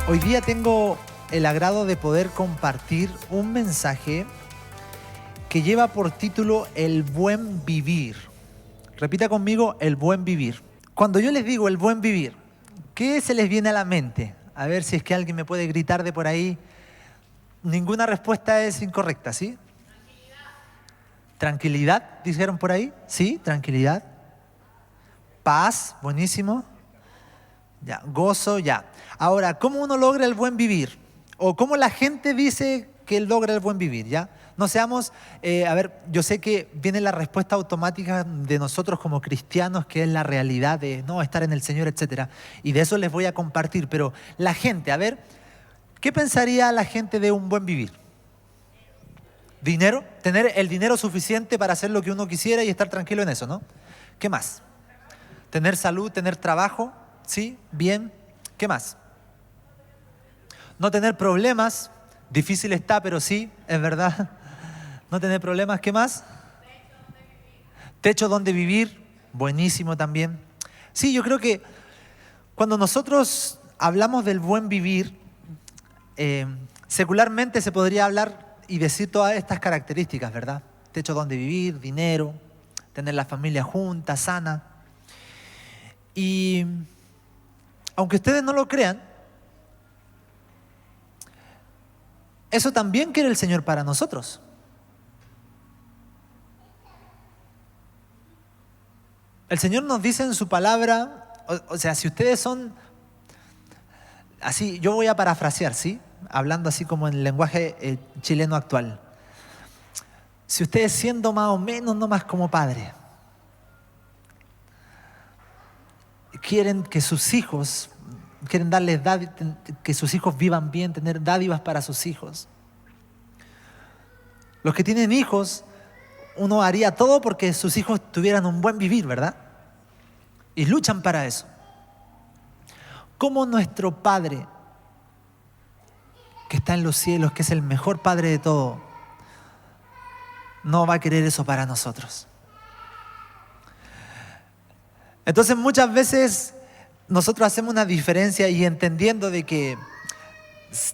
Hoy día tengo el agrado de poder compartir un mensaje que lleva por título El buen vivir. Repita conmigo, el buen vivir. Cuando yo les digo el buen vivir, ¿qué se les viene a la mente? A ver si es que alguien me puede gritar de por ahí. Ninguna respuesta es incorrecta, ¿sí? Tranquilidad, dijeron por ahí. Sí, tranquilidad. Paz, buenísimo. Ya, gozo, ya. Ahora, ¿cómo uno logra el buen vivir? O cómo la gente dice que logra el buen vivir, ¿ya? No seamos, yo sé que viene la respuesta automática de nosotros como cristianos, que es la realidad de no estar en el Señor, etcétera. Y de eso les voy a compartir. Pero la gente, a ver, ¿qué pensaría la gente de un buen vivir? Dinero, tener el dinero suficiente para hacer lo que uno quisiera y estar tranquilo en eso, ¿no? ¿Qué más? Tener salud, tener trabajo, ¿sí? Bien. ¿Qué más? No tener problemas, difícil está, pero sí, es verdad. No tener problemas, ¿qué más? Techo donde vivir, buenísimo también. Sí, yo creo que cuando nosotros hablamos del buen vivir, secularmente se podría hablar y decir todas estas características, ¿verdad? Techo donde vivir, dinero, tener la familia junta, sana. Y aunque ustedes no lo crean, eso también quiere el Señor para nosotros. El Señor nos dice en su palabra, o sea, si ustedes son, así, yo voy a parafrasear, ¿sí? Hablando así como en el lenguaje chileno actual. Si ustedes siendo más o menos nomás como padre, quieren que sus hijos, quieren darles que sus hijos vivan bien, tener dádivas para sus hijos. Los que tienen hijos, uno haría todo porque sus hijos tuvieran un buen vivir, ¿verdad? Y luchan para eso. ¿Cómo nuestro Padre, que está en los cielos, que es el mejor Padre de todo, no va a querer eso para nosotros? Entonces muchas veces nosotros hacemos una diferencia y entendiendo de que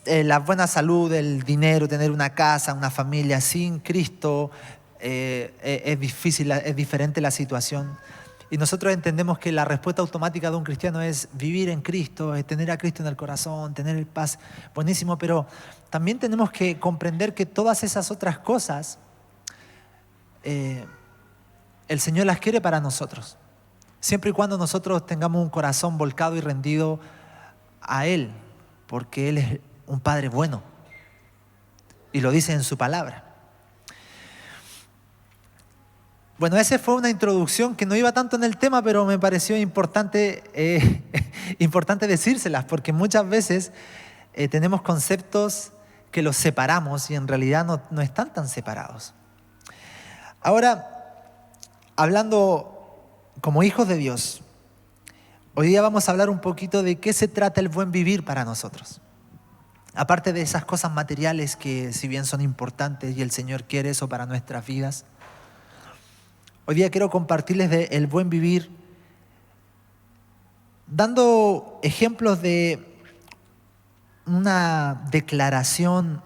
la buena salud, el dinero, tener una casa, una familia sin Cristo, es difícil, es diferente la situación. Y nosotros entendemos que la respuesta automática de un cristiano es vivir en Cristo, es tener a Cristo en el corazón, tener paz, buenísimo, pero también tenemos que comprender que todas esas otras cosas, el Señor las quiere para nosotros. Siempre y cuando nosotros tengamos un corazón volcado y rendido a Él, porque Él es un Padre bueno. Y lo dice en su palabra. Bueno, esa fue una introducción que no iba tanto en el tema, pero me pareció importante, importante decírselas, porque muchas veces tenemos conceptos que los separamos y en realidad no están tan separados. Ahora, hablando como hijos de Dios, hoy día vamos a hablar un poquito de qué se trata el buen vivir para nosotros. Aparte de esas cosas materiales que si bien son importantes y el Señor quiere eso para nuestras vidas, hoy día quiero compartirles de el buen vivir dando ejemplos de una declaración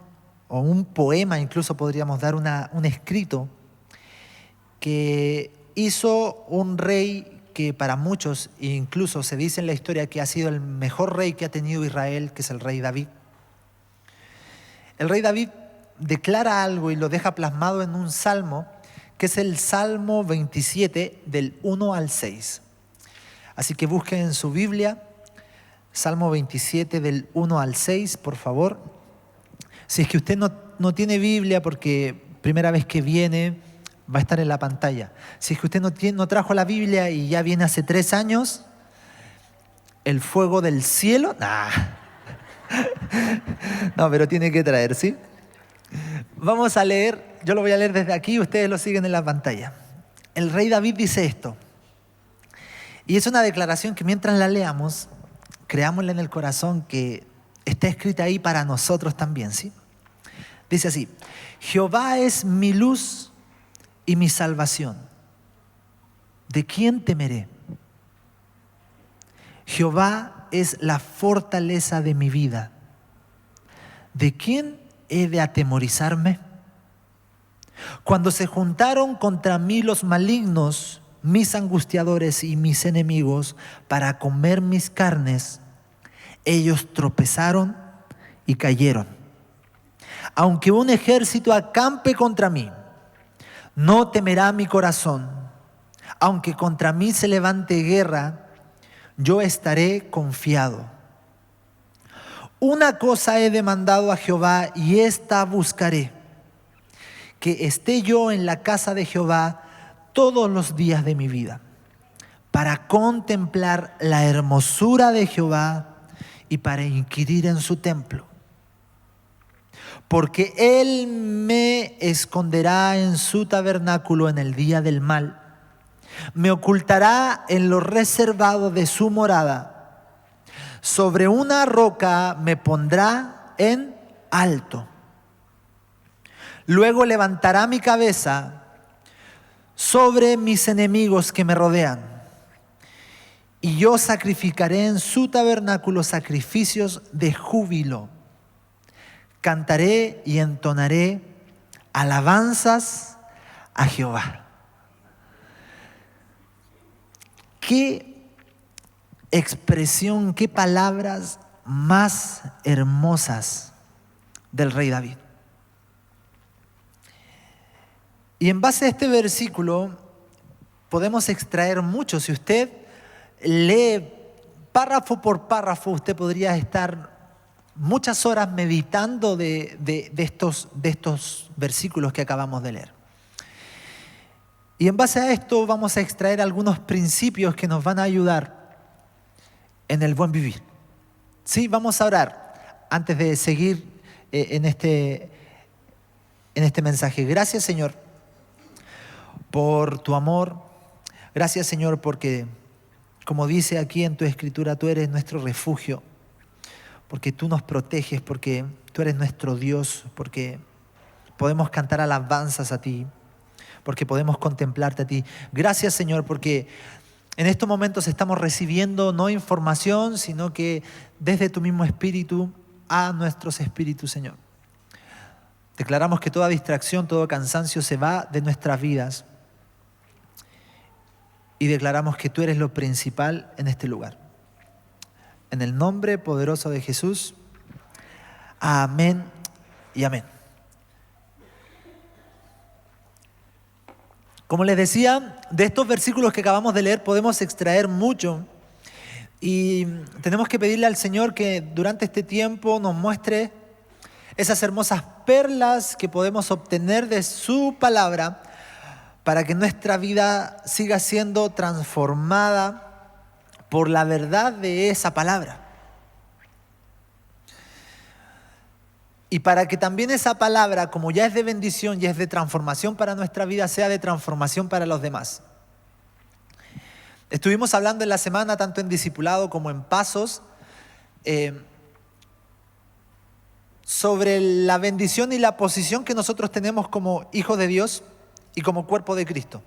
o un poema, incluso podríamos dar un escrito que hizo un rey que para muchos, incluso se dice en la historia que ha sido el mejor rey que ha tenido Israel, que es el rey David. El rey David declara algo y lo deja plasmado en un salmo, que es el Salmo 27 del 1 al 6. Así que busquen en su Biblia, Salmo 27 del 1 al 6, por favor. Si es que usted no tiene Biblia porque primera vez que viene, va a estar en la pantalla. Si es que usted no trajo la Biblia y ya viene hace 3 años, el fuego del cielo, no, pero tiene que traer, ¿sí? Vamos a leer, yo lo voy a leer desde aquí, ustedes lo siguen en la pantalla. El rey David dice esto, y es una declaración que mientras la leamos, creámosla en el corazón, que está escrita ahí para nosotros también, ¿sí? Dice así: Jehová es mi luz y mi salvación. ¿De quién temeré? Jehová es la fortaleza de mi vida. ¿de quién he de atemorizarme? Cuando se juntaron contra mí los malignos, mis angustiadores y mis enemigos, para comer mis carnes, ellos tropezaron y cayeron. Aunque un ejército acampe contra mí, no temerá mi corazón. Aunque contra mí se levante guerra, yo estaré confiado. Una cosa he demandado a Jehová y esta buscaré, que esté yo en la casa de Jehová todos los días de mi vida, para contemplar la hermosura de Jehová y para inquirir en su templo. Porque Él me esconderá en su tabernáculo en el día del mal. Me ocultará en lo reservado de su morada. Sobre una roca me pondrá en alto. Luego levantará mi cabeza sobre mis enemigos que me rodean. Y yo sacrificaré en su tabernáculo sacrificios de júbilo. Cantaré y entonaré alabanzas a Jehová. Qué expresión, qué palabras más hermosas del rey David. Y en base a este versículo podemos extraer mucho. Si usted lee párrafo por párrafo, usted podría estar muchas horas meditando de estos versículos que acabamos de leer. Y en base a esto vamos a extraer algunos principios que nos van a ayudar en el buen vivir. Sí, vamos a orar antes de seguir en este mensaje. Gracias, Señor, por tu amor. Gracias, Señor, porque, como dice aquí en tu escritura, tú eres nuestro refugio, porque tú nos proteges, porque tú eres nuestro Dios, porque podemos cantar alabanzas a ti, porque podemos contemplarte a ti. Gracias, Señor, porque en estos momentos estamos recibiendo no información, sino que desde tu mismo espíritu a nuestros espíritus, Señor. Declaramos que toda distracción, todo cansancio se va de nuestras vidas y declaramos que tú eres lo principal en este lugar. En el nombre poderoso de Jesús. Amén y amén. Como les decía, de estos versículos que acabamos de leer podemos extraer mucho y tenemos que pedirle al Señor que durante este tiempo nos muestre esas hermosas perlas que podemos obtener de su palabra para que nuestra vida siga siendo transformada por la verdad de esa palabra. Y para que también esa palabra, como ya es de bendición y es de transformación para nuestra vida, sea de transformación para los demás. Estuvimos hablando en la semana, tanto en discipulado como en pasos, sobre la bendición y la posición que nosotros tenemos como hijos de Dios y como cuerpo de Cristo.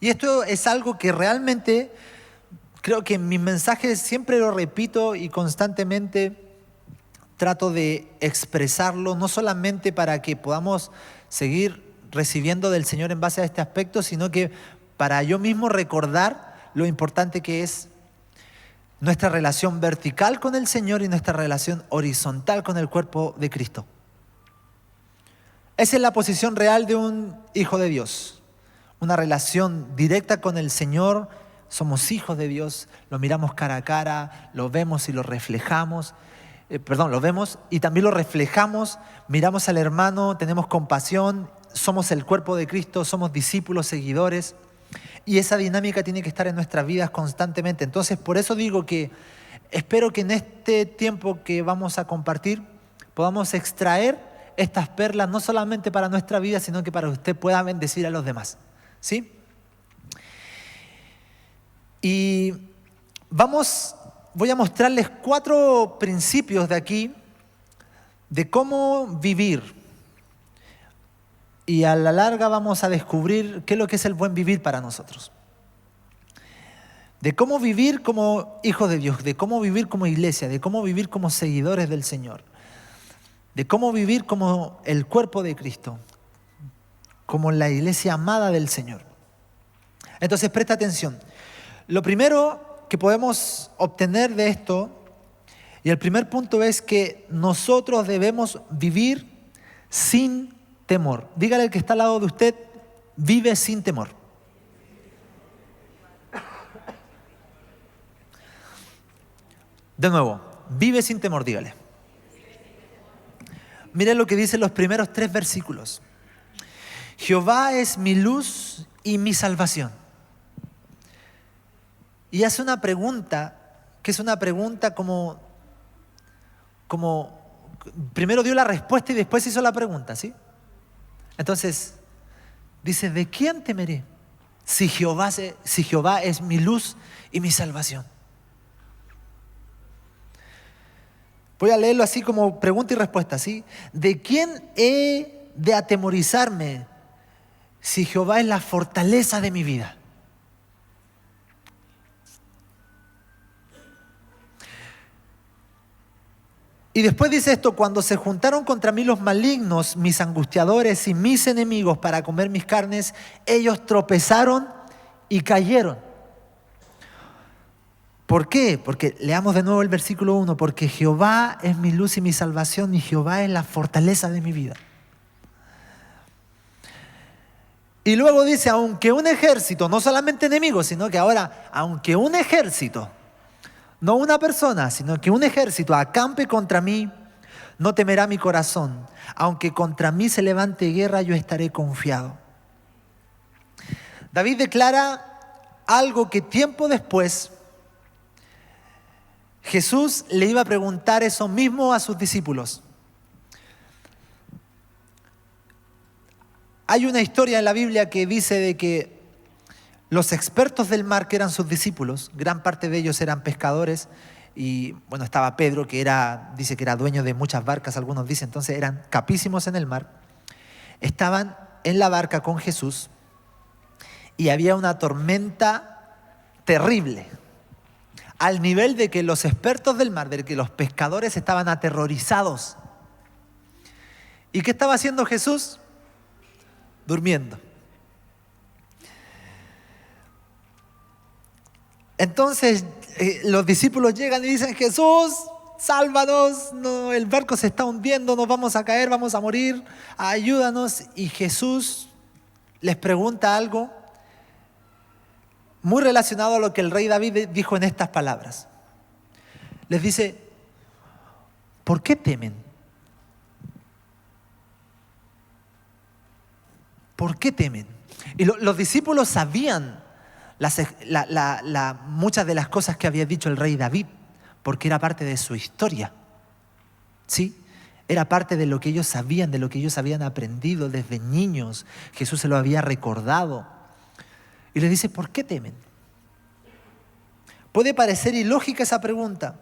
Y esto es algo que realmente creo que en mis mensajes siempre lo repito y constantemente trato de expresarlo, no solamente para que podamos seguir recibiendo del Señor en base a este aspecto, sino que para yo mismo recordar lo importante que es nuestra relación vertical con el Señor y nuestra relación horizontal con el cuerpo de Cristo. Esa es la posición real de un hijo de Dios. Una relación directa con el Señor. Somos hijos de Dios, lo miramos cara a cara, lo vemos y lo reflejamos. Lo vemos y también lo reflejamos, miramos al hermano, tenemos compasión, somos el cuerpo de Cristo, somos discípulos, seguidores, y esa dinámica tiene que estar en nuestras vidas constantemente. Entonces, por eso digo que espero que en este tiempo que vamos a compartir podamos extraer estas perlas, no solamente para nuestra vida, sino que para que usted pueda bendecir a los demás. ¿Sí? Y voy a mostrarles 4 principios de aquí de cómo vivir. Y a la larga vamos a descubrir qué es lo que es el buen vivir para nosotros. De cómo vivir como hijos de Dios, de cómo vivir como iglesia, de cómo vivir como seguidores del Señor. de cómo vivir como el cuerpo de Cristo, como la iglesia amada del Señor. Entonces presta atención. Lo primero que podemos obtener de esto, y el primer punto es que nosotros debemos vivir sin temor. Dígale al que está al lado de usted, vive sin temor. De nuevo, vive sin temor, dígale. Miren lo que dicen los primeros 3 versículos. Jehová es mi luz y mi salvación. Y hace una pregunta, que es una pregunta como primero dio la respuesta y después hizo la pregunta, ¿sí? Entonces, dice, ¿de quién temeré? Si Jehová es mi luz y mi salvación. Voy a leerlo así como pregunta y respuesta, ¿sí? ¿De quién he de atemorizarme si Jehová es la fortaleza de mi vida? Y después dice esto, cuando se juntaron contra mí los malignos, mis angustiadores y mis enemigos para comer mis carnes, ellos tropezaron y cayeron. ¿Por qué? Porque leamos de nuevo el versículo 1, porque Jehová es mi luz y mi salvación y Jehová es la fortaleza de mi vida. Y luego dice, aunque un ejército, no solamente enemigos, sino que ahora, aunque un ejército, no una persona, sino que un ejército acampe contra mí, no temerá mi corazón. Aunque contra mí se levante guerra, yo estaré confiado. David declara algo que tiempo después Jesús le iba a preguntar eso mismo a sus discípulos. Hay una historia en la Biblia que dice de que los expertos del mar, que eran sus discípulos, gran parte de ellos eran pescadores, y bueno, estaba Pedro, que dice que era dueño de muchas barcas, algunos dicen, entonces eran capísimos en el mar, estaban en la barca con Jesús y había una tormenta terrible, al nivel de que los expertos del mar, de que los pescadores estaban aterrorizados. ¿Y qué estaba haciendo Jesús? Durmiendo. Entonces los discípulos llegan y dicen, Jesús, sálvanos, no, el barco se está hundiendo, nos vamos a caer, vamos a morir, ayúdanos. Y Jesús les pregunta algo muy relacionado a lo que el rey David dijo en estas palabras. Les dice, ¿por qué temen? ¿Por qué temen? Y los discípulos sabían muchas de las cosas que había dicho el rey David, porque era parte de su historia, ¿sí? Era parte de lo que ellos sabían, de lo que ellos habían aprendido desde niños. Jesús se lo había recordado. Y les dice, ¿por qué temen? Puede parecer ilógica esa pregunta,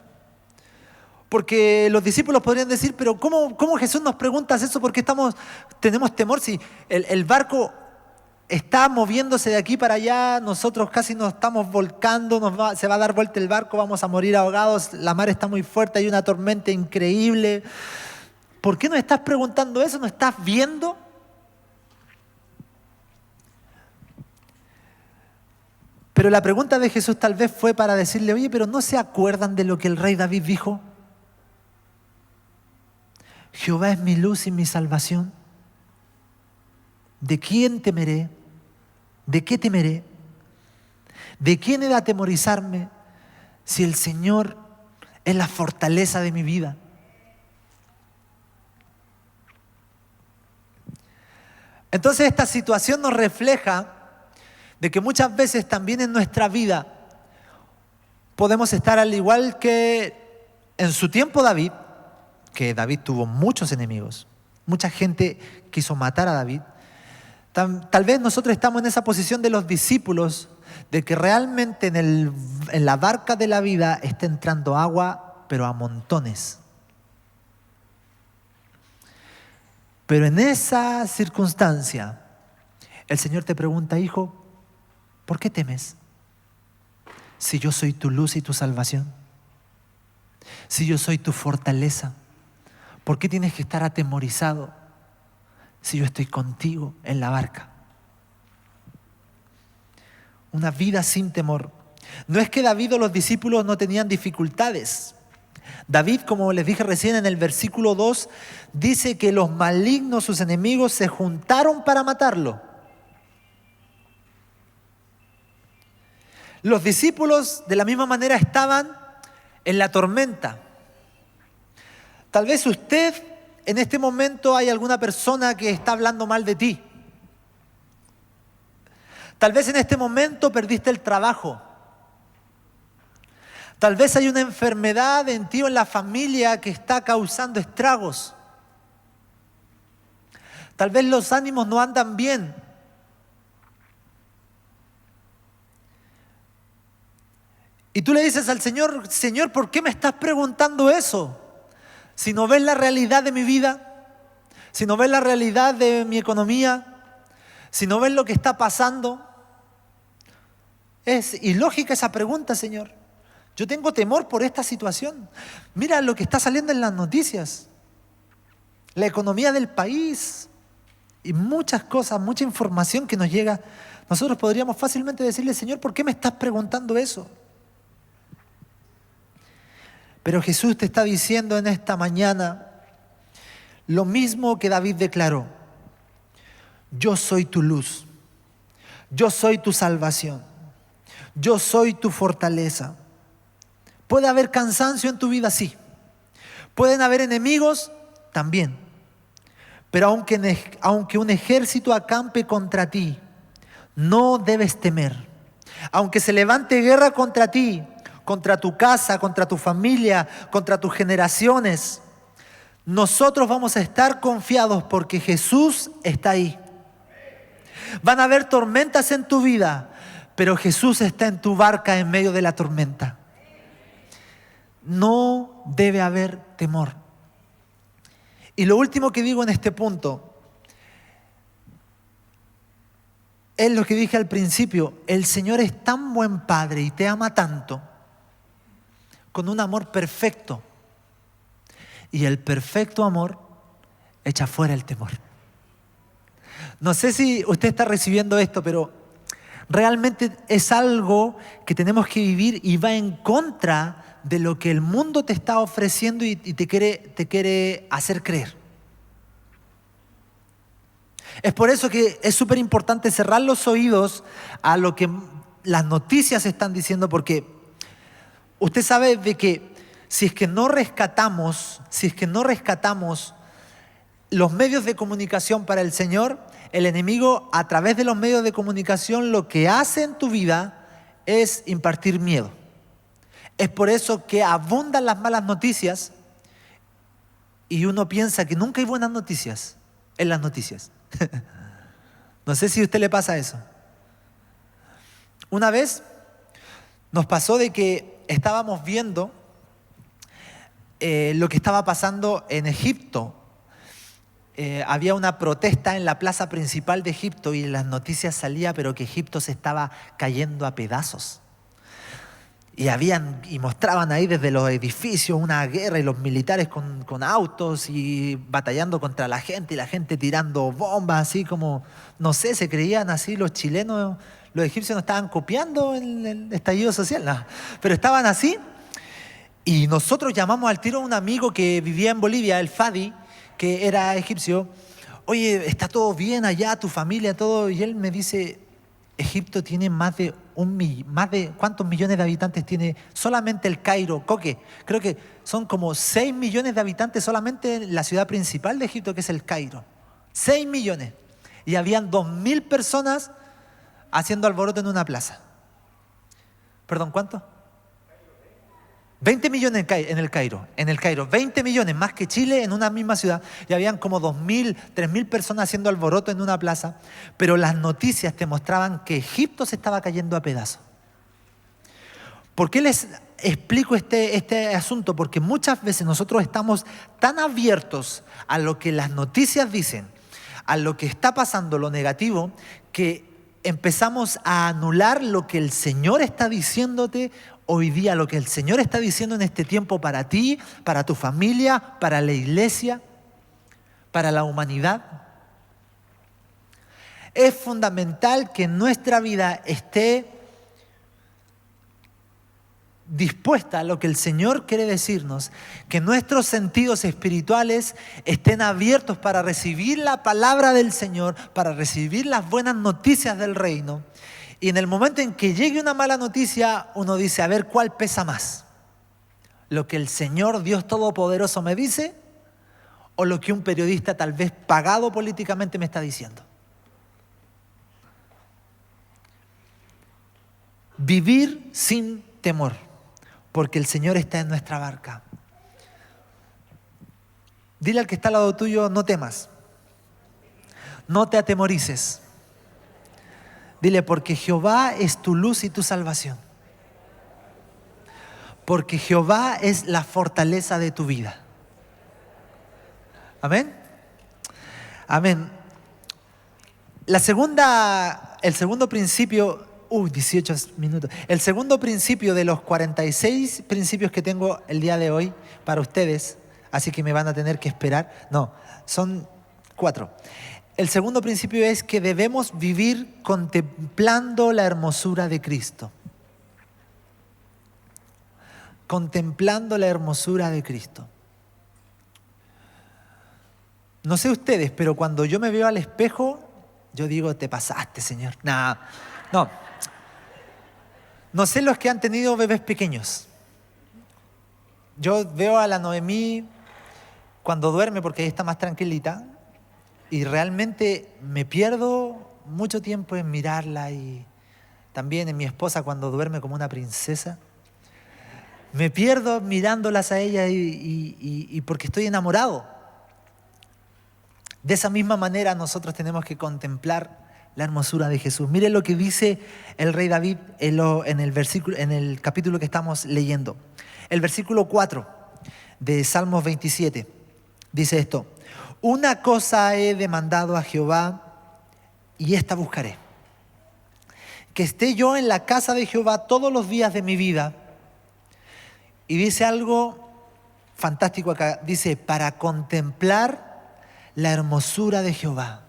porque los discípulos podrían decir, pero ¿cómo Jesús nos pregunta eso? ¿Por qué tenemos temor si el barco está moviéndose de aquí para allá, nosotros casi nos estamos volcando, se va a dar vuelta el barco, vamos a morir ahogados, la mar está muy fuerte, hay una tormenta increíble? ¿Por qué nos estás preguntando eso? ¿No estás viendo? Pero la pregunta de Jesús tal vez fue para decirle, oye, pero ¿no se acuerdan de lo que el rey David dijo? Jehová es mi luz y mi salvación. ¿De quién temeré? ¿De qué temeré? ¿De quién he de atemorizarme si el Señor es la fortaleza de mi vida? Entonces esta situación nos refleja de que muchas veces también en nuestra vida podemos estar al igual que en su tiempo David, que David tuvo muchos enemigos, mucha gente quiso matar a David. Tal vez nosotros estamos en esa posición de los discípulos, de que realmente en la barca de la vida está entrando agua, pero a montones. Pero en esa circunstancia, el Señor te pregunta, hijo, ¿por qué temes? Si yo soy tu luz y tu salvación, si yo soy tu fortaleza, ¿Por qué tienes que estar atemorizado si yo estoy contigo en la barca? Una vida sin temor. No es que David o los discípulos no tenían dificultades. David, como les dije recién en el versículo 2, dice que los malignos, sus enemigos, se juntaron para matarlo. Los discípulos de la misma manera estaban en la tormenta. Tal vez usted en este momento hay alguna persona que está hablando mal de ti. Tal vez en este momento perdiste el trabajo. Tal vez hay una enfermedad en ti o en la familia que está causando estragos. Tal vez los ánimos no andan bien. Y tú le dices al Señor, Señor, ¿por qué me estás preguntando eso? Si no ves la realidad de mi vida, si no ves la realidad de mi economía, si no ves lo que está pasando. Es ilógica esa pregunta, Señor. Yo tengo temor por esta situación. Mira lo que está saliendo en las noticias. La economía del país y muchas cosas, mucha información que nos llega. Nosotros podríamos fácilmente decirle, Señor, ¿por qué me estás preguntando eso? Pero Jesús te está diciendo en esta mañana lo mismo que David declaró. Yo soy tu luz. Yo soy tu salvación. Yo soy tu fortaleza. Puede haber cansancio en tu vida, sí. Pueden haber enemigos, también. Pero aunque un ejército acampe contra ti, no debes temer. Aunque se levante guerra contra ti, contra tu casa, contra tu familia, contra tus generaciones, nosotros vamos a estar confiados porque Jesús está ahí. Van a haber tormentas en tu vida, pero Jesús está en tu barca en medio de la tormenta. No debe haber temor. Y lo último que digo en este punto es lo que dije al principio. El Señor es tan buen Padre y te ama tanto, con un amor perfecto. Y el perfecto amor echa fuera el temor. No sé si usted está recibiendo esto, pero realmente es algo que tenemos que vivir y va en contra de lo que el mundo te está ofreciendo y te quiere hacer creer. Es por eso que es súper importante cerrar los oídos a lo que las noticias están diciendo, porque usted sabe de que si es que no rescatamos los medios de comunicación para el Señor, el enemigo a través de los medios de comunicación lo que hace en tu vida es impartir miedo. Es por eso que abundan las malas noticias y uno piensa que nunca hay buenas noticias en las noticias. No sé si a usted le pasa eso. Una vez nos pasó de que estábamos viendo lo que estaba pasando en Egipto. Había una protesta en la plaza principal de Egipto y en las noticias salía, pero que Egipto se estaba cayendo a pedazos. Y mostraban ahí desde los edificios una guerra y los militares con autos y batallando contra la gente y la gente tirando bombas, así como, no sé, se creían así los chilenos, los egipcios no estaban copiando el estallido social, no, pero estaban así. Y nosotros llamamos al tiro a un amigo que vivía en Bolivia, el Fadi, que era egipcio. Oye, ¿está todo bien allá, tu familia, todo? Y él me dice, Egipto tiene más de ¿cuántos millones de habitantes tiene solamente el Cairo? Coque, creo que son como 6 millones de habitantes solamente en la ciudad principal de Egipto, que es el Cairo. 6 millones. Y habían 2.000 personas haciendo alboroto en una plaza. Perdón, ¿cuánto? 20 millones en el Cairo, 20 millones, más que Chile en una misma ciudad, y habían como 2.000, 3.000 personas haciendo alboroto en una plaza, pero las noticias te mostraban que Egipto se estaba cayendo a pedazos. ¿Por qué les explico este asunto? Porque muchas veces nosotros estamos tan abiertos a lo que las noticias dicen, a lo que está pasando, lo negativo, que empezamos a anular lo que el Señor está diciéndote hoy día lo que el Señor está diciendo en este tiempo para ti, para tu familia, para la iglesia, para la humanidad? Es fundamental que nuestra vida esté dispuesta a lo que el Señor quiere decirnos, que nuestros sentidos espirituales estén abiertos para recibir la palabra del Señor, para recibir las buenas noticias del reino. Y en el momento en que llegue una mala noticia, uno dice, a ver, ¿cuál pesa más? ¿Lo que el Señor Dios Todopoderoso me dice o lo que un periodista tal vez pagado políticamente me está diciendo? Vivir sin temor, porque el Señor está en nuestra barca. Dile al que está al lado tuyo, no temas, no te atemorices. Dile, porque Jehová es tu luz y tu salvación. Porque Jehová es la fortaleza de tu vida. Amén. Amén. El segundo principio, 18 minutos. El segundo principio de los 46 principios que tengo el día de hoy para ustedes, así que me van a tener que esperar. No, son 4. El segundo principio es que debemos vivir contemplando la hermosura de Cristo. Contemplando la hermosura de Cristo. No sé ustedes, pero cuando yo me veo al espejo, yo digo, te pasaste, Señor. No. No sé los que han tenido bebés pequeños. Yo veo a la Noemí cuando duerme, porque ahí está más tranquilita, y realmente me pierdo mucho tiempo en mirarla, y también en mi esposa cuando duerme como una princesa. Me pierdo mirándolas a ella y porque estoy enamorado. De esa misma manera nosotros tenemos que contemplar la hermosura de Jesús. Mire lo que dice el rey David en el capítulo que estamos leyendo. El versículo 4 de Salmos 27 dice esto: una cosa he demandado a Jehová y esta buscaré, que esté yo en la casa de Jehová todos los días de mi vida. Y dice algo fantástico acá, dice, para contemplar la hermosura de Jehová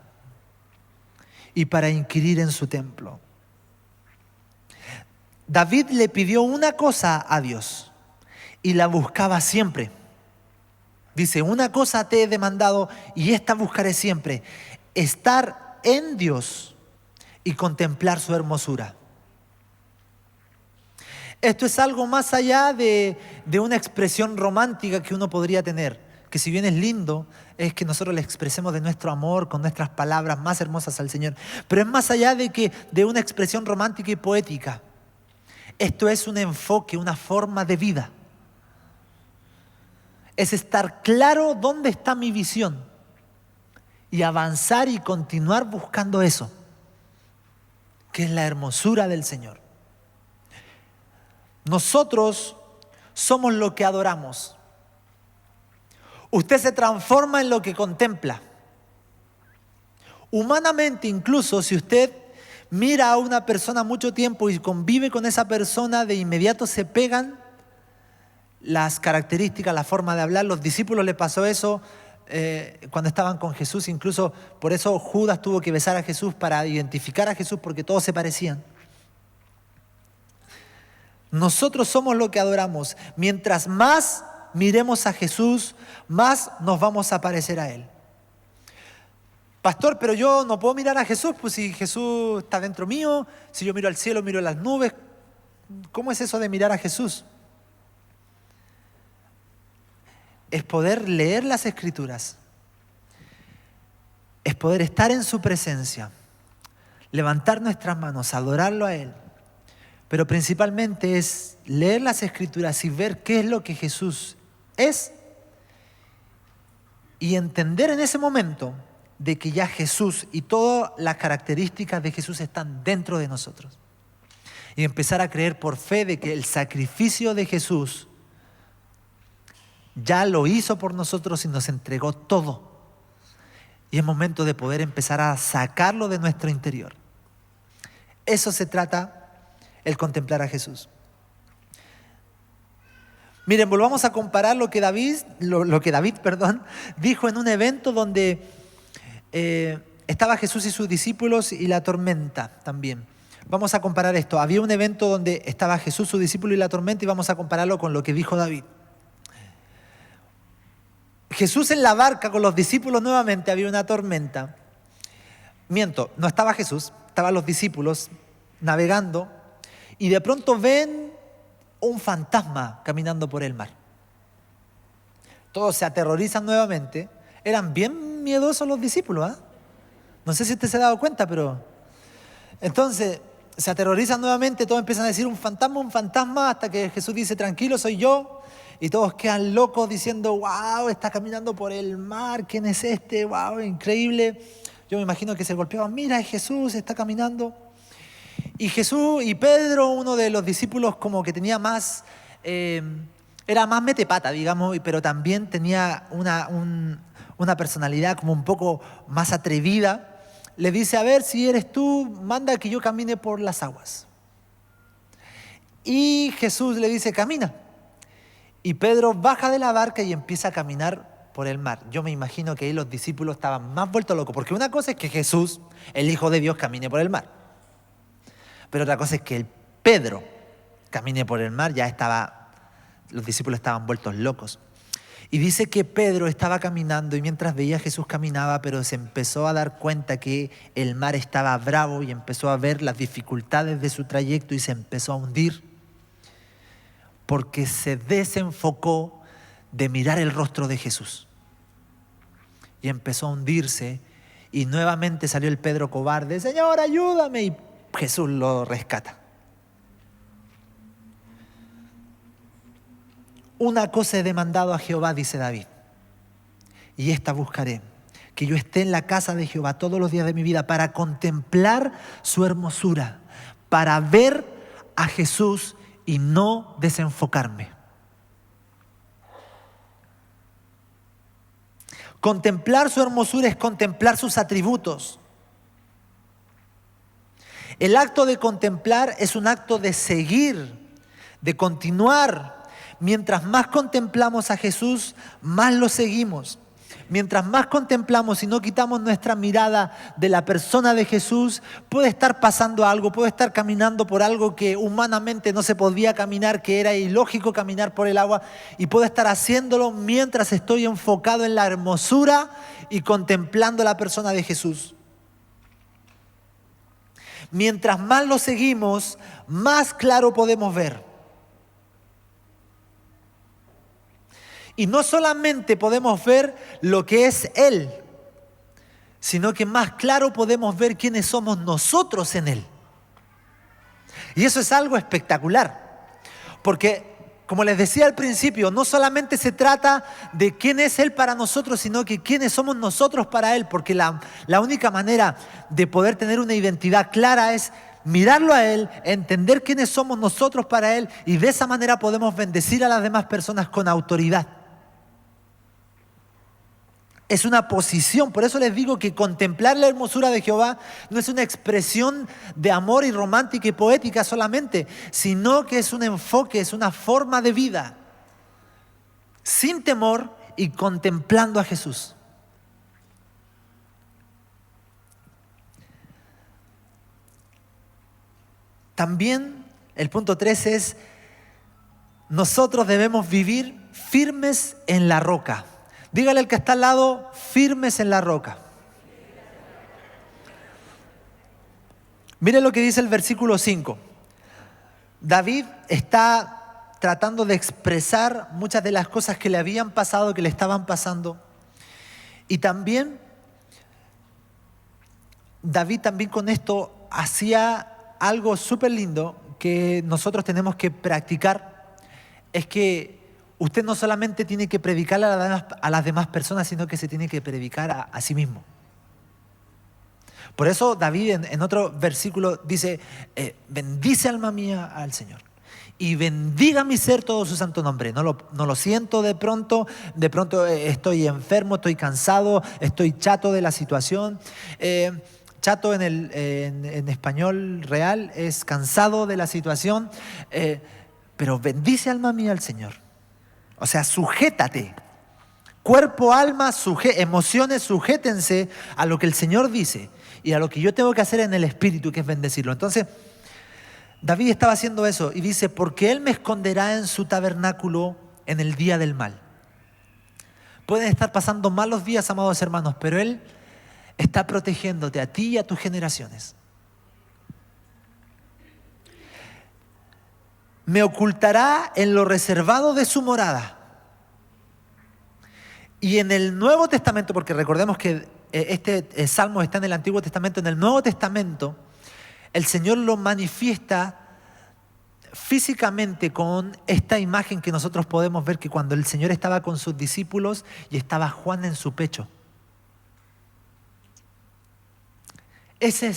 y para inquirir en su templo. David le pidió una cosa a Dios y la buscaba siempre. Dice, una cosa te he demandado y esta buscaré siempre: estar en Dios y contemplar su hermosura. Esto es algo más allá de una expresión romántica que uno podría tener, que si bien es lindo, es que nosotros le expresemos de nuestro amor con nuestras palabras más hermosas al Señor. Pero es más allá de una expresión romántica y poética. Esto es un enfoque, una forma de vida. Es estar claro dónde está mi visión y avanzar y continuar buscando eso, que es la hermosura del Señor. Nosotros somos lo que adoramos. Usted se transforma en lo que contempla. Humanamente, incluso si usted mira a una persona mucho tiempo y convive con esa persona, de inmediato se pegan las características, la forma de hablar. Los discípulos les pasó eso cuando estaban con Jesús. Incluso por eso Judas tuvo que besar a Jesús para identificar a Jesús, porque todos se parecían. Nosotros somos lo que adoramos. Mientras más miremos a Jesús, más nos vamos a parecer a Él. Pastor, pero yo no puedo mirar a Jesús, pues si Jesús está dentro mío, si yo miro al cielo, miro las nubes. ¿Cómo es eso de mirar a Jesús? Es poder leer las Escrituras, es poder estar en su presencia, levantar nuestras manos, adorarlo a Él. Pero principalmente es leer las Escrituras y ver qué es lo que Jesús es, y entender en ese momento de que ya Jesús y todas las características de Jesús están dentro de nosotros. Y empezar a creer por fe de que el sacrificio de Jesús ya lo hizo por nosotros y nos entregó todo. Y es momento de poder empezar a sacarlo de nuestro interior. Eso se trata el contemplar a Jesús. Miren, volvamos a comparar lo que David, perdón, dijo en un evento donde estaba Jesús y sus discípulos y la tormenta también. Vamos a comparar esto. Había un evento donde estaba Jesús, su discípulo y la tormenta, y vamos a compararlo con lo que dijo David. Jesús en la barca con los discípulos nuevamente, había una tormenta. Miento, no estaba Jesús, estaban los discípulos navegando y de pronto ven un fantasma caminando por el mar. Todos se aterrorizan nuevamente. Eran bien miedosos los discípulos, ¿eh? No sé si usted se ha dado cuenta, pero... Entonces, se aterrorizan nuevamente, todos empiezan a decir un fantasma, hasta que Jesús dice, tranquilo, soy yo. Y todos quedan locos diciendo, wow, está caminando por el mar, ¿quién es este? Wow, increíble. Yo me imagino que se golpeaban, mira, es Jesús, está caminando. Y Jesús y Pedro, uno de los discípulos como que tenía más, era más metepata, digamos, pero también tenía una personalidad como un poco más atrevida. Le dice, a ver, si eres tú, manda que yo camine por las aguas. Y Jesús le dice, camina. Y Pedro baja de la barca y empieza a caminar por el mar. Yo me imagino que ahí los discípulos estaban más vueltos locos, porque una cosa es que Jesús, el Hijo de Dios, camine por el mar. Pero otra cosa es que el Pedro camine por el mar, los discípulos estaban vueltos locos. Y dice que Pedro estaba caminando y mientras veía a Jesús caminaba, pero se empezó a dar cuenta que el mar estaba bravo y empezó a ver las dificultades de su trayecto y se empezó a hundir porque se desenfocó de mirar el rostro de Jesús. Y empezó a hundirse y nuevamente salió el Pedro cobarde, Señor, ayúdame, y Jesús lo rescata. Una cosa he demandado a Jehová, dice David, y esta buscaré, que yo esté en la casa de Jehová todos los días de mi vida para contemplar su hermosura, para ver a Jesús y no desenfocarme. Contemplar su hermosura es contemplar sus atributos. El acto de contemplar es un acto de seguir, de continuar. Mientras más contemplamos a Jesús, más lo seguimos. Mientras más contemplamos y no quitamos nuestra mirada de la persona de Jesús, puede estar pasando algo, puede estar caminando por algo que humanamente no se podía caminar, que era ilógico caminar por el agua, y puedo estar haciéndolo mientras estoy enfocado en la hermosura y contemplando la persona de Jesús. Mientras más lo seguimos, más claro podemos ver. Y no solamente podemos ver lo que es Él, sino que más claro podemos ver quiénes somos nosotros en Él. Y eso es algo espectacular, porque como les decía al principio, no solamente se trata de quién es Él para nosotros, sino que quiénes somos nosotros para Él, porque la única manera de poder tener una identidad clara es mirarlo a Él, entender quiénes somos nosotros para Él, y de esa manera podemos bendecir a las demás personas con autoridad. Es una posición, por eso les digo que contemplar la hermosura de Jehová no es una expresión de amor y romántica y poética solamente, sino que es un enfoque, es una forma de vida, sin temor y contemplando a Jesús. También el punto 3 es, nosotros debemos vivir firmes en la roca. Dígale al que está al lado, firmes en la roca. Miren lo que dice el versículo 5. David está tratando de expresar muchas de las cosas que le habían pasado, que le estaban pasando. Y también, David también con esto hacía algo súper lindo que nosotros tenemos que practicar. Es que usted no solamente tiene que predicar a las demás personas, sino que se tiene que predicar a sí mismo. Por eso David en otro versículo dice, bendice alma mía al Señor y bendiga mi ser todo su santo nombre. No lo siento de pronto estoy enfermo, estoy cansado, estoy chato de la situación. Chato en español real es cansado de la situación, pero bendice alma mía al Señor. O sea, sujétate. Cuerpo, alma, emociones, sujétense a lo que el Señor dice y a lo que yo tengo que hacer en el Espíritu, que es bendecirlo. Entonces, David estaba haciendo eso y dice, porque Él me esconderá en su tabernáculo en el día del mal. Pueden estar pasando malos días, amados hermanos, pero Él está protegiéndote a ti y a tus generaciones. Me ocultará en lo reservado de su morada. Y en el Nuevo Testamento, porque recordemos que este salmo está en el Antiguo Testamento, en el Nuevo Testamento el Señor lo manifiesta físicamente con esta imagen que nosotros podemos ver, que cuando el Señor estaba con sus discípulos y estaba Juan en su pecho. Esa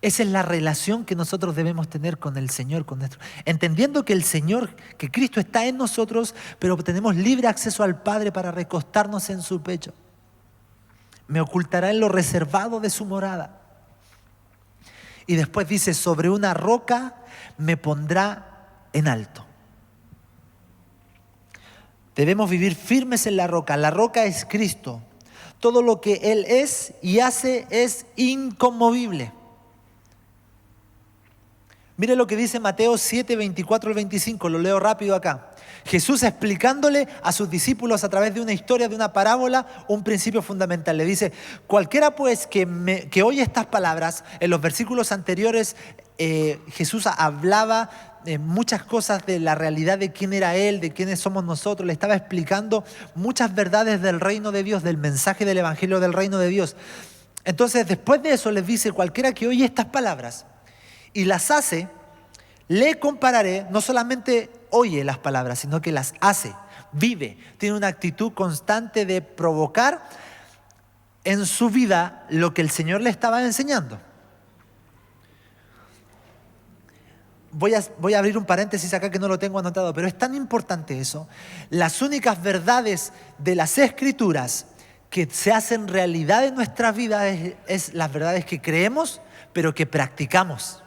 es la relación que nosotros debemos tener con el Señor, entendiendo que el Señor, que Cristo está en nosotros, pero tenemos libre acceso al Padre para recostarnos en su pecho. Me ocultará en lo reservado de su morada. Y después dice, sobre una roca me pondrá en alto. Debemos vivir firmes en la roca. La roca es Cristo. Todo lo que Él es y hace es inconmovible. Mire lo que dice Mateo 7, 24 al 25, lo leo rápido acá. Jesús explicándole a sus discípulos a través de una historia, de una parábola, un principio fundamental. Le dice, cualquiera pues que oye estas palabras, en los versículos anteriores Jesús hablaba muchas cosas de la realidad de quién era Él, de quiénes somos nosotros. Le estaba explicando muchas verdades del reino de Dios, del mensaje del evangelio del reino de Dios. Entonces después de eso les dice, cualquiera que oye estas palabras y las hace, le compararé, no solamente oye las palabras, sino que las hace, vive, tiene una actitud constante de provocar en su vida lo que el Señor le estaba enseñando. Voy a abrir un paréntesis acá que no lo tengo anotado, pero es tan importante eso. Las únicas verdades de las Escrituras que se hacen realidad en nuestras vidas es las verdades que creemos, pero que practicamos.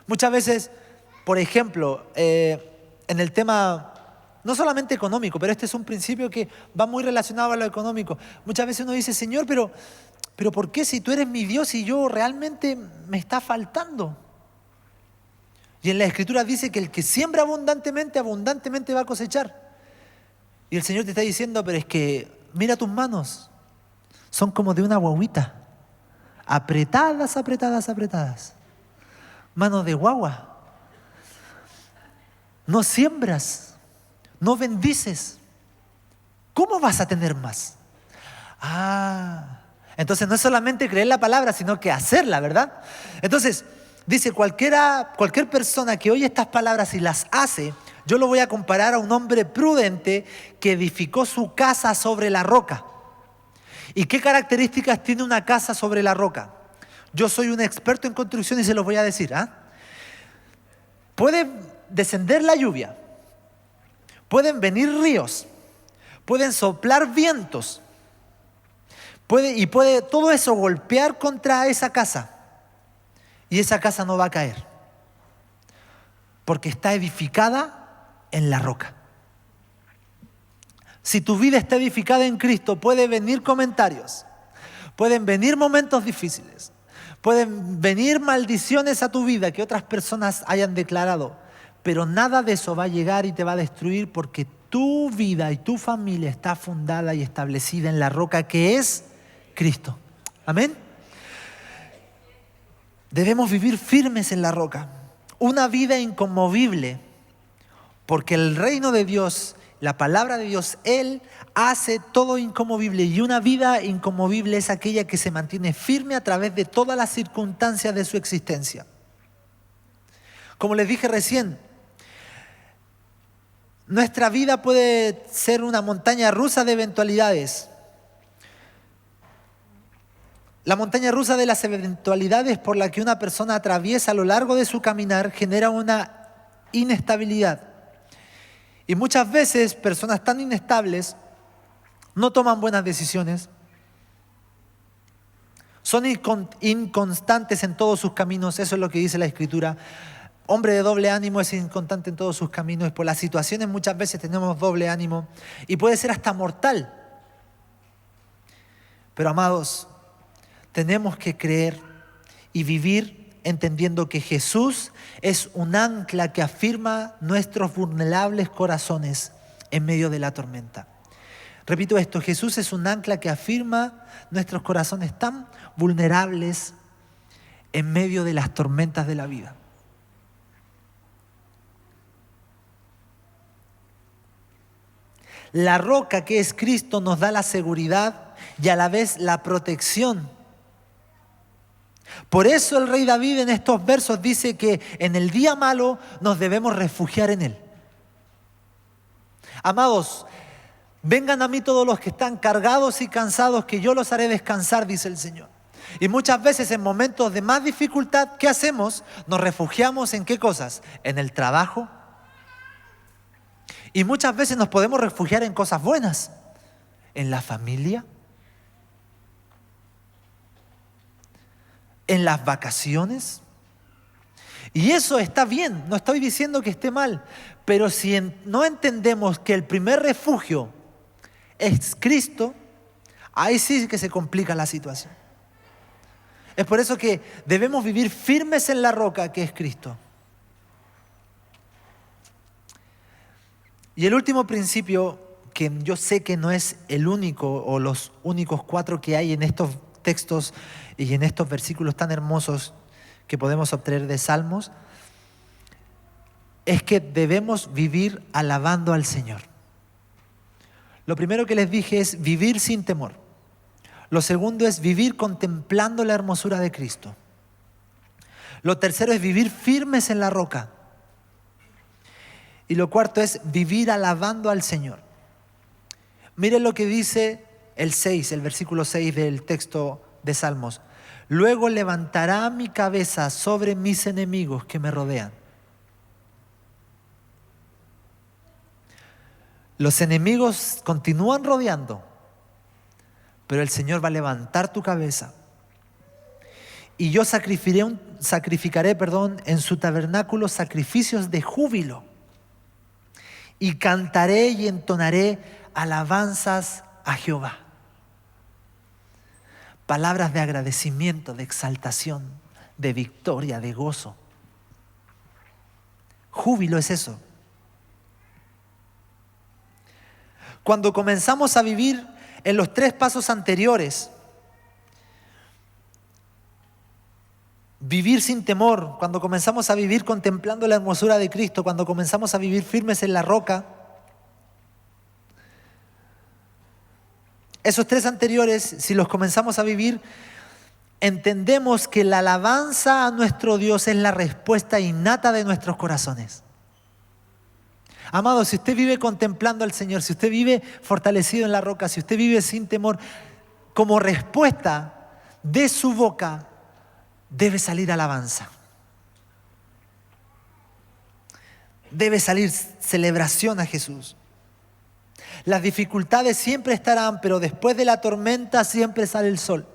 Muchas veces, por ejemplo, en el tema no solamente económico, pero este es un principio que va muy relacionado a lo económico. Muchas veces uno dice, Señor, pero ¿por qué si tú eres mi Dios y yo realmente me está faltando? Y en la Escritura dice que el que siembra abundantemente, abundantemente va a cosechar. Y el Señor te está diciendo, pero es que mira tus manos, son como de una guaguita, apretadas, apretadas, apretadas. Manos de guagua. No siembras, no bendices. ¿Cómo vas a tener más? Entonces no es solamente creer la palabra, sino que hacerla, ¿verdad? Entonces, dice, cualquier persona que oye estas palabras y las hace, yo lo voy a comparar a un hombre prudente que edificó su casa sobre la roca. ¿Y qué características tiene una casa sobre la roca? Yo soy un experto en construcción y se los voy a decir. Puede descender la lluvia, pueden venir ríos, pueden soplar vientos, puede todo eso golpear contra esa casa y esa casa no va a caer porque está edificada en la roca. Si tu vida está edificada en Cristo, puede venir comentarios, pueden venir momentos difíciles, pueden venir maldiciones a tu vida que otras personas hayan declarado, pero nada de eso va a llegar y te va a destruir porque tu vida y tu familia está fundada y establecida en la roca que es Cristo. Amén. Debemos vivir firmes en la roca, una vida inconmovible, porque el reino de Dios, la palabra de Dios, Él hace todo inconmovible y una vida inconmovible es aquella que se mantiene firme a través de todas las circunstancias de su existencia. Como les dije recién, nuestra vida puede ser una montaña rusa de eventualidades. La montaña rusa de las eventualidades por la que una persona atraviesa a lo largo de su caminar genera una inestabilidad. Y muchas veces personas tan inestables no toman buenas decisiones, son inconstantes en todos sus caminos, eso es lo que dice la Escritura. Hombre de doble ánimo es inconstante en todos sus caminos. Por las situaciones muchas veces tenemos doble ánimo y puede ser hasta mortal. Pero amados, tenemos que creer y vivir entendiendo que Jesús es un ancla que afirma nuestros vulnerables corazones en medio de la tormenta. Repito esto, Jesús es un ancla que afirma nuestros corazones tan vulnerables en medio de las tormentas de la vida. La roca que es Cristo nos da la seguridad y a la vez la protección. Por eso el rey David en estos versos dice que en el día malo nos debemos refugiar en Él. Amados, vengan a mí todos los que están cargados y cansados, que yo los haré descansar, dice el Señor. Y muchas veces en momentos de más dificultad, ¿qué hacemos? Nos refugiamos ¿en qué cosas? En el trabajo. Y muchas veces nos podemos refugiar en cosas buenas, en la familia, en las vacaciones. Y eso está bien, no estoy diciendo que esté mal, pero si no entendemos que el primer refugio es Cristo, ahí sí que se complica la situación. Es por eso que debemos vivir firmes en la roca que es Cristo. Y el último principio, que yo sé que no es el único o los únicos 4 que hay en estos textos y en estos versículos tan hermosos que podemos obtener de Salmos, es que debemos vivir alabando al Señor. Lo primero que les dije es vivir sin temor. Lo segundo es vivir contemplando la hermosura de Cristo. Lo tercero es vivir firmes en la roca. Y lo cuarto es vivir alabando al Señor. Miren lo que dice el versículo 6 del texto de Salmos. Luego levantará mi cabeza sobre mis enemigos que me rodean. Los enemigos continúan rodeando, pero el Señor va a levantar tu cabeza. Y yo sacrificaré en su tabernáculo sacrificios de júbilo. Y cantaré y entonaré alabanzas a Jehová. Palabras de agradecimiento, de exaltación, de victoria, de gozo. Júbilo es eso. Cuando comenzamos a vivir en los 3 pasos anteriores, vivir sin temor, cuando comenzamos a vivir contemplando la hermosura de Cristo, cuando comenzamos a vivir firmes en la roca, esos 3 anteriores, si los comenzamos a vivir, entendemos que la alabanza a nuestro Dios es la respuesta innata de nuestros corazones. Amado, si usted vive contemplando al Señor, si usted vive fortalecido en la roca, si usted vive sin temor, como respuesta de su boca debe salir alabanza. Debe salir celebración a Jesús. Las dificultades siempre estarán, pero después de la tormenta siempre sale el sol.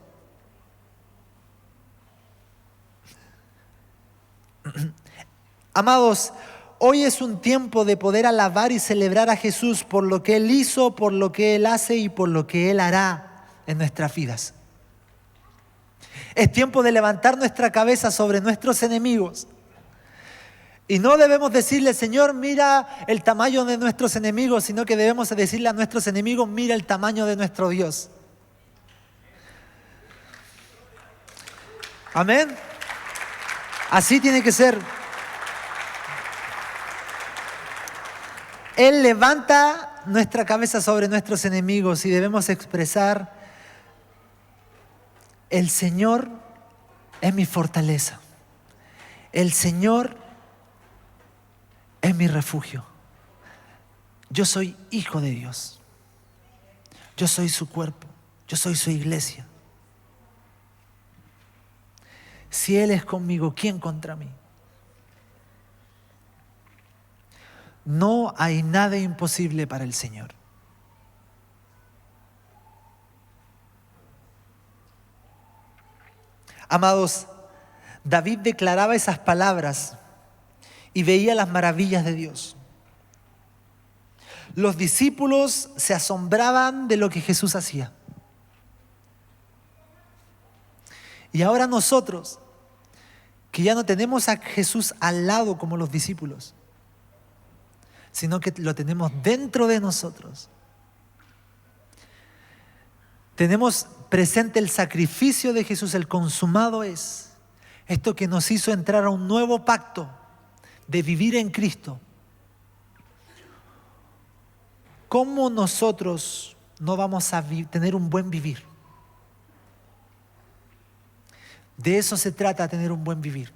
Amados, hoy es un tiempo de poder alabar y celebrar a Jesús por lo que Él hizo, por lo que Él hace y por lo que Él hará en nuestras vidas. Es tiempo de levantar nuestra cabeza sobre nuestros enemigos. Y no debemos decirle, Señor, mira el tamaño de nuestros enemigos, sino que debemos decirle a nuestros enemigos, mira el tamaño de nuestro Dios. Amén. Así tiene que ser. Él levanta nuestra cabeza sobre nuestros enemigos y debemos expresar: el Señor es mi fortaleza. El Señor es mi refugio. Yo soy hijo de Dios. Yo soy su cuerpo. Yo soy su iglesia. Si Él es conmigo, ¿quién contra mí? No hay nada imposible para el Señor. Amados, David declaraba esas palabras y veía las maravillas de Dios. Los discípulos se asombraban de lo que Jesús hacía. Y ahora nosotros, que ya no tenemos a Jesús al lado como los discípulos, sino que lo tenemos dentro de nosotros, tenemos presente el sacrificio de Jesús, el consumado es. Esto que nos hizo entrar a un nuevo pacto de vivir en Cristo. ¿Cómo nosotros no vamos a tener un buen vivir? De eso se trata, tener un buen vivir.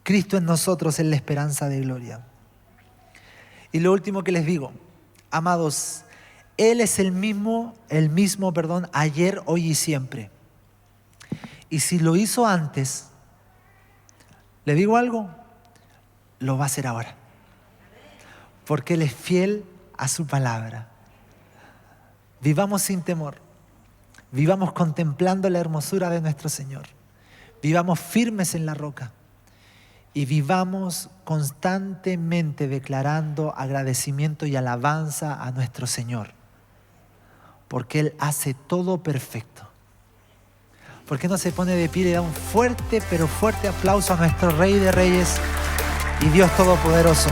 Cristo en nosotros es la esperanza de gloria. Y lo último que les digo, amados, Él es el mismo, ayer, hoy y siempre. Y si lo hizo antes, ¿le digo algo? Lo va a hacer ahora. Porque Él es fiel a su palabra. Vivamos sin temor. Vivamos contemplando la hermosura de nuestro Señor. Vivamos firmes en la roca. Y vivamos constantemente declarando agradecimiento y alabanza a nuestro Señor. Porque Él hace todo perfecto. ¿Por qué no se pone de pie y le da un fuerte, pero fuerte aplauso a nuestro Rey de Reyes y Dios Todopoderoso?